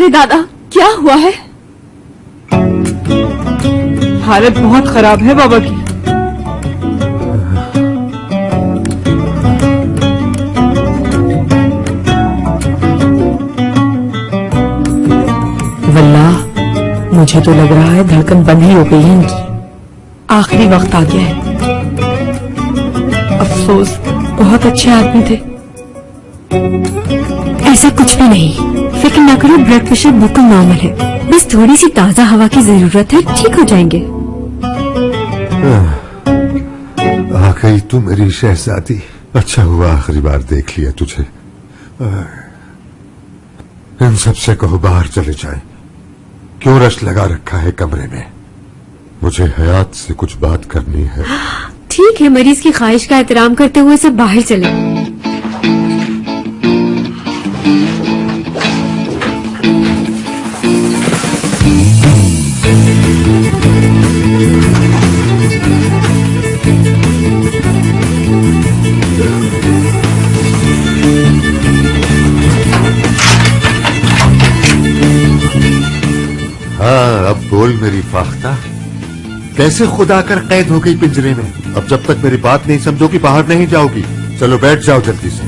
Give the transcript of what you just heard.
मेरे दादा, क्या हुआ है? हालत बहुत खराब है बाबा की। वल्लाह, मुझे तो लग रहा है धड़कन बंद ही हो गई है इनकी। आखिरी वक्त आ गया है। अफसोस, बहुत अच्छे आदमी थे। ऐसा कुछ भी नहीं, फिक्र न करो, ब्लड प्रेशर बिल्कुल नॉर्मल है। बस थोड़ी सी ताजा हवा की जरूरत है, ठीक हो जाएंगे। आ गई तू मेरी शहजादी। अच्छा हुआ आखिरी बार देख लिया तुझे। इन सबसे कहो बाहर चले जाएं। क्यों रश लगा रखा है कमरे में? मुझे हयात से कुछ बात करनी है। ठीक है, मरीज की ख्वाहिश का एहतराम करते हुए सब बाहर चले। हाँ, अब बोल मेरी फाख्ता, कैसे खुदा कर कैद हो गई पिंजरे में? अब जब तक मेरी बात नहीं समझोगी बाहर नहीं जाओगी। चलो बैठ जाओ जल्दी से।